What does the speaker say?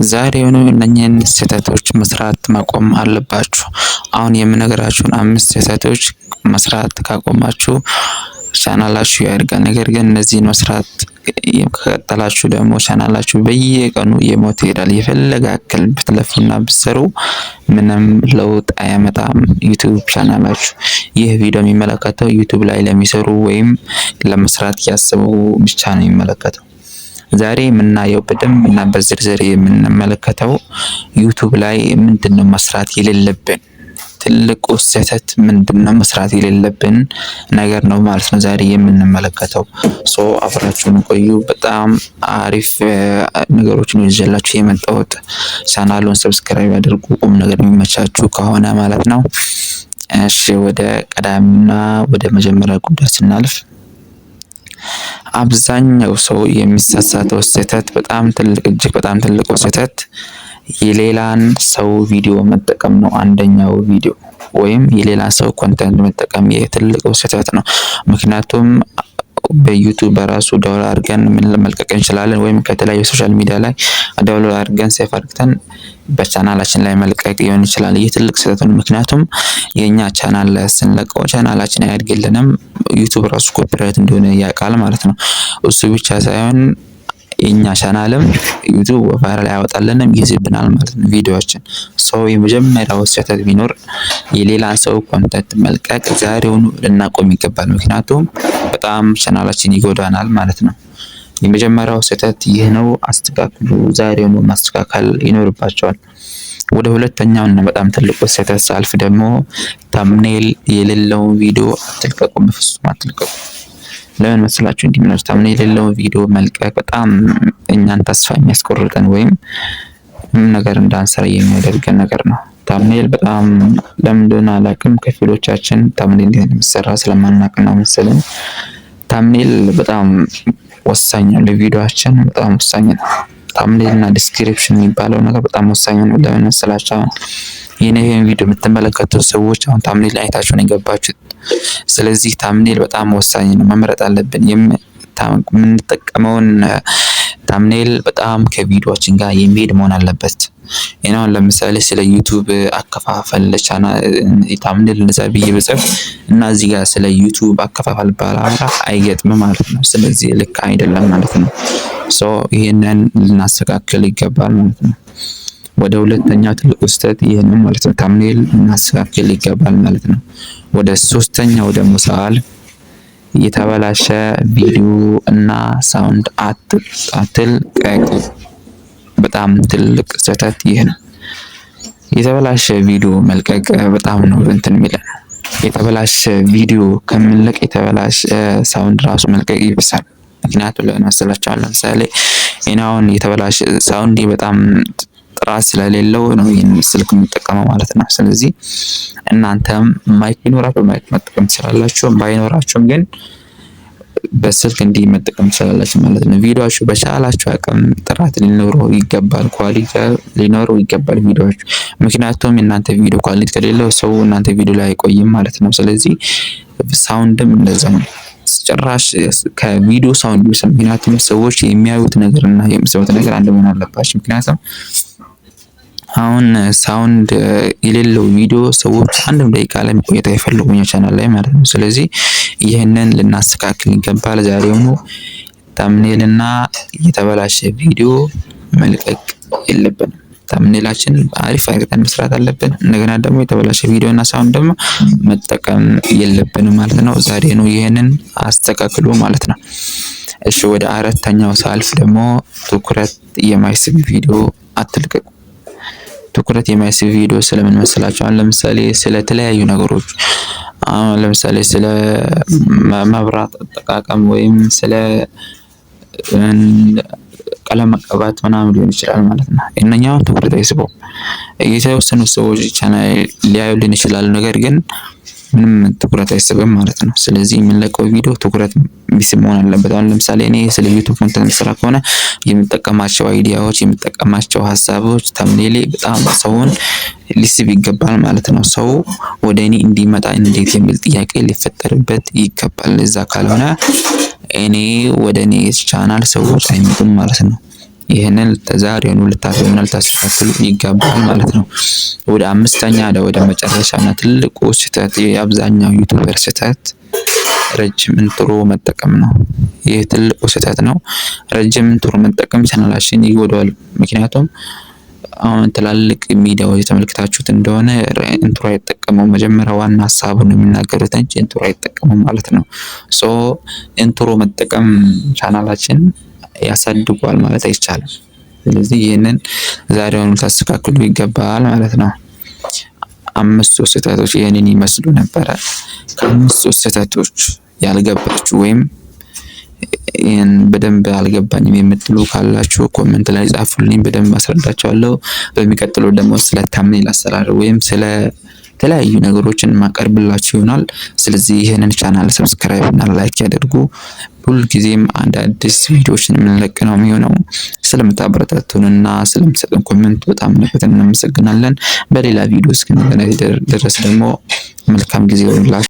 ዛሬውኑ እነኚህን ስህተቶች መስራት ማቆም አለባችሁ። አሁን የምነግራችሁን 5 ስህተቶች መስራት ካቆማችሁ ቻናላችሁ ያድጋል። ነገር ግን እነዚህን መስራት ከቀጠላችሁ ደግሞ ቻናላችሁ በየቀኑ እየሞተ ይሄዳል። የፈለገ ያክል ብትለፉና ብትሰሩ ምንም ለውጥ አያመጣም ዩቲዩብ ቻናላችሁ። ይህ ቪዲዮ የሚመለከተው ዩቲዩብ ላይ ለሚሰሩ ወይም ለመስራት ያሰቡ ብቻ ነው የሚመለከተው። ዛሬ የምናየው በደንብ እና በዝርዝር የምንመለከተው ዩቲዩብ ላይ ምንድነው መስራት የሌለብን ትልቁ ስህተት ምንድነው መስራት የሌለብን ነገር ነው ማለት ነው ዛሬ የምንመለከተው። አብራችሁን ቆዩ። በጣም አሪፍ ነገሮችን ይዤላችሁ የመጣሁት። ቻናሉን ሰብስክራይብ አድርጉ፣ ቁም ነገር የሚመቻችሁ ከሆነ ማለት ነው። እሺ ወደ ቀዳሚና ወደ መጀመሪያ ጉዳይ ስናልፍ አብዛኛው ሰው የሚሳሳተው ስህተት እጅግ በጣም ትልቁ ስህተት የሌላን ሰው ቪዲዮ መጠቀም ነው። አንደኛው ቪዲዮ ወይም የሌላ ሰው ኮንተንት መጠቀም የትልቁ ስህተት ነው። ምክንያቱም በዩቲዩብ በራሱ ዳውንሎድ አድርገን መልቀቅ እንችላለን፣ ወይም ከተለያዩ ሶሻል ሚዲያ ላይ ዳውንሎድ አድርገን ሴቭ አድርገን በቻናላችን ላይ መልቀቅ ሊሆን ይችላል። ይህ ትልቅ ስህተት ነው። ምክንያቱም የኛ ቻናል ላይ ስንለቀው ቻናላችን አያድግልንም። ዩቲዩብ ራሱ ኮፒራይት እንደሆነ ያውቃል ማለት ነው። እሱ ብቻ ሳይሆን የኛ ቻናልም ዩቲዩብ ቫይራል ያወጣልንም ይዝብናል ማለት ነው ቪዲዮዎችን። የመጀመሪያው ስህተት ቢኖር የሌላን ሰው ኮንተንት መልቀቅ ዛሬውኑ ልናቆም ይገባል። ምክንያቱም በጣም ቻናላችን ይጎዳናል ማለት ነው። የመጀመሪያው ስህተት ይህ ነው። አስተካክሉ። ዛሬውኑ ማስተካከል ይኖርባቸዋል። ወደ ሁለተኛው እና በጣም ትልቁ ስህተት ሳልፍ ደግሞ ታምኔል የሌለውን ቪዲዮ አትልቀቁ፣ በፍጹም አትልቀቁ። ለምን መስላችሁ? እንዲህ ታምኔል የሌለውን ቪዲዮ መልቀቅ በጣም እኛን ተስፋ የሚያስቆርጠን ወይም ምንም ነገር እንዳንሰራ የሚያደርገን ነገር ነው። ታምኔል በጣም ለምንድን አላውቅም፣ ከፊሎቻችን ታምኔል እንዴት እንደሚሰራ ስለማናውቅ ነው መሰለኝ። ታምኔል በጣም ወሳኝ ነው፣ ለቪዲዮአችን በጣም ወሳኝ ነው። ታምኔል እና ዲስክሪፕሽን የሚባለው ነገር በጣም ወሳኝ ነው። ለምን መሰላችሁ? ይሄን ቪዲዮ የምትመለከቱ ሰዎች አሁን ታምኔል አይታችሁ ነው የገባችሁት። ስለዚህ ታምኔል በጣም ወሳኝ ነው፣ መምረጥ አለብን። የምንጠቀመውን ታምኔል በጣም ከቪዲዮአችን ጋር የሚሄድ መሆን አለበት። አሁን ለምሳሌ ስለ ዩቲዩብ አከፋፈል ታምኔል እንደዛ ብዬ ብጽፍ እና እዚህ ጋር ስለ ዩቲዩብ አከፋፈል ባላወራ አይገጥምም ማለት ነው። ስለዚህ ልክ አይደለም ማለት ነው። ይሄንን ልናስተካክል ይገባል ማለት ነው። ወደ ሁለተኛው ትልቁ ስህተት ይሄንን ማለት ነው፣ ታምኔል ልናስተካክል ይገባል ማለት ነው። ወደ ሶስተኛው ደግሞ ሳልፍ የተበላሸ ቪዲዮ እና ሳውንድ አትልቀቁ። በጣም ትልቅ ስህተት ይህ ነው። የተበላሸ ቪዲዮ መልቀቅ በጣም ነው የሚለን። የተበላሸ ቪዲዮ ከምንለቅ የተበላሸ ሳውንድ ራሱ መልቀቅ ይብሳል። ምክንያቱም ለማሰላችሁ ለምሳሌ አሁን የተበላሸ ሳውንድ በጣም ጥራት ስለሌለው ነው ይሄን ስልክ የምጠቀመው ማለት ነው። ስለዚህ እናንተም ማይክ ቢኖራችሁ ማይክ መጠቀም ትችላላችሁ፣ ባይኖራችሁም ግን በስልክ እንዲህ መጠቀም ትችላላችሁ ማለት ነው። ቪዲዮአችሁ በቻላችሁ አቅም ጥራት ሊኖረው ይገባል፣ ኳሊቲ ሊኖረው ይገባል ቪዲዮአችሁ። ምክንያቱም እናንተ ቪዲዮ ኳሊቲ ከሌለው ሰው እናንተ ቪዲዮ ላይ አይቆይም ማለት ነው። ስለዚህ ሳውንድም እንደዛው ነው። ጭራሽ ከቪዲዮ ሳውንድ ይብሳል። ምክንያቱም ሰዎች የሚያዩት ነገር እና የሚሰሙት ነገር አንድ መሆን አለባቸው። ምክንያቱም አሁን ሳውንድ የሌለው ቪዲዮ ሰዎች አንድም ደቂቃ ላይ መቆየት አይፈልጉም ቻናል ላይ ማለት ነው። ስለዚህ ይህንን ልናስተካክል ይገባል። ዛሬውኑ ታምኔል እና የተበላሸ ቪዲዮ መልቀቅ የለብንም። ታምኔላችን አሪፍ አድርገን መስራት አለብን። እንደገና ደግሞ የተበላሸ ቪዲዮ እና ሳውንድ ደግሞ መጠቀም የለብንም ማለት ነው። ዛሬውኑ ይህንን አስተካክሉ ማለት ነው። እሺ ወደ አራተኛው ሳልፍ ደግሞ ትኩረት የማይስብ ቪዲዮ አትልቀቁ። ትኩረት የማይስብ ቪዲዮ ስለምን መሰላችሁ? ለምሳሌ ስለ ተለያዩ ነገሮች ለምሳሌ ስለ መብራት አጠቃቀም ወይም ስለ ቀለም መቀባት ምናምን ሊሆን ይችላል ማለት ነው። እነኛው ትኩረት አይስበው። የተወሰኑ ሰዎች ቻናል ሊያዩልን ይችላሉ፣ ነገር ግን ምንም ትኩረት አይስብም ማለት ነው። ስለዚህ የምንለቀው ቪዲዮ ትኩረት ቢስብ መሆን አለበት። አሁን ለምሳሌ እኔ ስለ ዩቲዩብ ኮንተንት ስራ ከሆነ የምጠቀማቸው አይዲያዎች፣ የምጠቀማቸው ሀሳቦች ተምኔሌ በጣም ሰውን ሊስብ ይገባል ማለት ነው። ሰው ወደ እኔ እንዲመጣ እንዴት የሚል ጥያቄ ሊፈጠርበት ይገባል። እዛ ካልሆነ ወደ እኔ ቻናል ሰዎች አይመጡም ማለት ነው። ይህንን ዛሬውኑ ልታርሙና ልታስተካክሉ ይገባል ማለት ነው። ወደ አምስተኛ ወደ መጨረሻና ትልቁ ስህተት የአብዛኛው ዩቲዩበር ስህተት ረጅም ኢንትሮ መጠቀም ነው። ይህ ትልቁ ስህተት ነው። ረጅም ኢንትሮ መጠቀም ቻናላችን ይጎዳዋል። ምክንያቱም አሁን ትላልቅ ሚዲያዎች ተመልክታችሁት እንደሆነ ኢንትሮ አይጠቀሙም። መጀመሪያ ዋና ሀሳቡን የሚናገሩት እንጂ ኢንትሮ አይጠቀሙም ማለት ነው። ሶ ኢንትሮ መጠቀም ቻናላችን ያሳድጓል ማለት አይቻልም። ስለዚህ ይህንን ዛሬውኑ ልታስተካክሉ ይገባል ማለት ነው። አምስቱ ስህተቶች ይህንን ይመስሉ ነበረ። ከአምስቱ ስህተቶች ያልገባችሁ ወይም ይህን በደንብ አልገባኝም የምትሉ ካላችሁ ኮሜንት ላይ ጻፉልኝ፣ በደንብ አስረዳችኋለሁ። በሚቀጥለው ደግሞ ስለ ታምኔል አሰራር ወይም ስለ የተለያዩ ነገሮችን ማቀርብላችሁ ይሆናል። ስለዚህ ይህንን ቻናል ሰብስክራይብ እና ላይክ ያደርጉ። ሁልጊዜም አዳዲስ ቪዲዮዎችን የምንለቅ ነው የሚሆነው። ስለምታበረታቱንና ስለምትሰጡን ኮሜንት በጣም እናመሰግናለን። በሌላ ቪዲዮ እስክንገናኝ ድረስ ደግሞ መልካም ጊዜ ይሁንላችሁ።